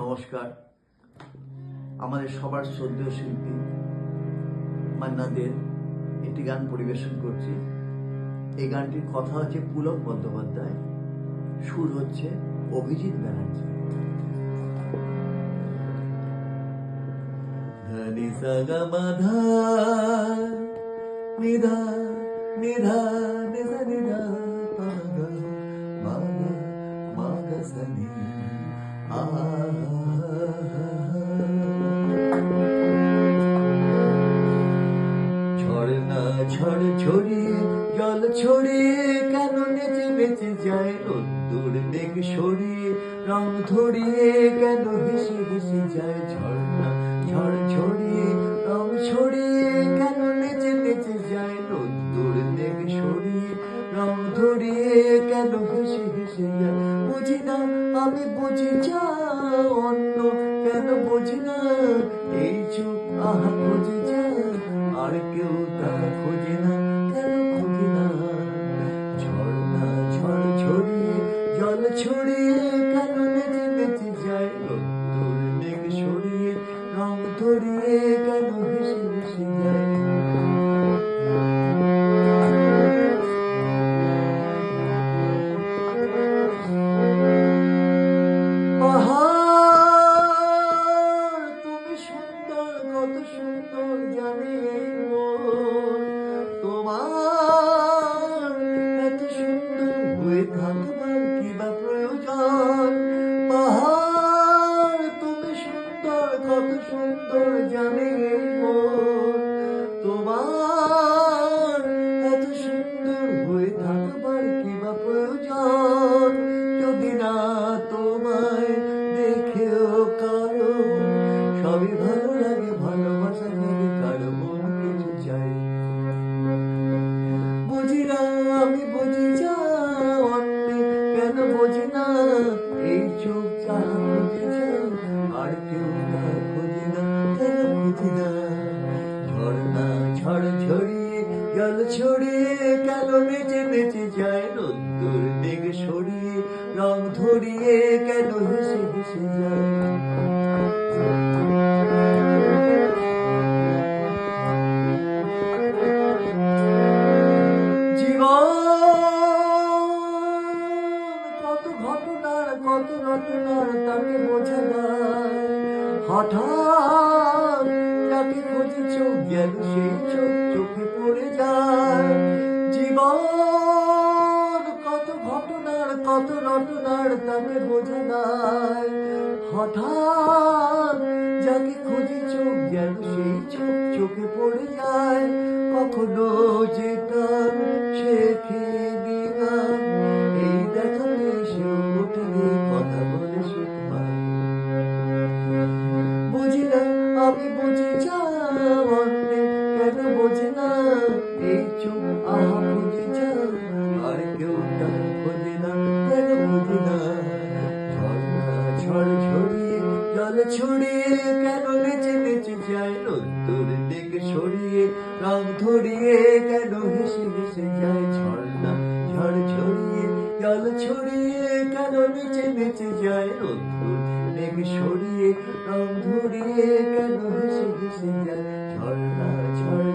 নমস্কার। আমাদের সবার শ্রদ্ধেয় শিল্পী মান্না দের একটি গান পরিবেশন করছি। এই গানটির কথা হচ্ছে পুলক বন্দ্যোপাধ্যায়, সুর হচ্ছে অভিজিৎ ব্যানার্জি। ধনি সাগা মাধা নিধা নিধা নিধা নিধা পাগা মাগা মাগা সনি ঝড়না ঝড় ছড়িয়ে জল ছড়িয়ে কেন নেচে নেচে যায় রোদ্দুর মেঘ সরিয়ে রং ধরিয়ে কেন হেসে হেসে যায়। ঝড়না ঝড় ছড়িয়ে রং ছড়িয়ে কেন নেচে নেচে যায় রোদ্দুর মেঘ সরিয়ে রং ধরিয়ে কেন হেসে হেসে যায়। বুঝি না আমি বুঝি যা অন্য কেন বুঝি না এই চোখ আহা খুঁজে যায় আর কেউ তা খোঁজে না কেন খোঁজে না। ঝড়না ঝড় ছড়িয়ে জল ছড়িয়ে কেন নেচে নেচে যায় রোদ্দুর মেঘ সরিয়ে রং ধরিয়ে কেন হেসে হেসে যায়। তুমি সুন্দর কত সুন্দর জানি এই মন, তোমার এত সুন্দর হয়ে থাকবার কি বা প্রয়োজন। পাহাড় তুমি সুন্দর কত সুন্দর জানি এই মন, তোমার এত সুন্দর হয়ে থাকবার কি বা প্রয়োজন। যদি না তোমায় দেখেও কারো সবই ভালো লাগে, ভালোবাসা থেকে কারো মন কিছু চাই। বুঝি না আমি বুঝি যা অন্যে কেন বুঝি না এই চোখ যাহা খুঁজে যায় আর কেউ তা খুঁজে না কেন খুঁজি না। ঝড়না ঝড় ছড়িয়ে জল ছড়িয়ে কেন নেচে নেচে যায় রোদ্দুর মেঘ সরিয়ে রং ধরিয়ে কেন হেসে হেসে যায়। কত ঘটনার কত রটনার তাকে বোঝা যায়, হঠাৎ যাকে খুঁজি চোখ যেন সেই চোখ চোখে পড়ে যায়। জীবন কত ঘটনার কত রটনার তাকে বোঝা যায়, হঠাৎ যাকে খুঁজি চোখ যেন সেই চোখ চোখে পড়ে যায়। কখনো যেটা শেখে গান এই দেখালে সেও উঠে গিয়ে কথা বলে সুখ পায়। বুঝি না আমি বুঝি যা অন্যে কেন বোঝে না এই চোখ আহা খুঁজে যায় আর কেউ তা খোঁজে না কেন বুঝি না। ঝড়না ঝড় ছড়িয়ে জল ছড়িয়ে কেন নেচে নেচে যায় রোদ্দুর মেঘ সরিয়ে রং ধরিয়ে কেন হেসে হেসে যায়। ঝড়না ঝড় ছড়িয়ে জল ছড়িয়ে কেন নেচে নেচে যায় রোদ্দুর মেঘ সরিয়ে রং ধরিয়ে কেন হেসে হেসে যায়। ঝড়না ঝড়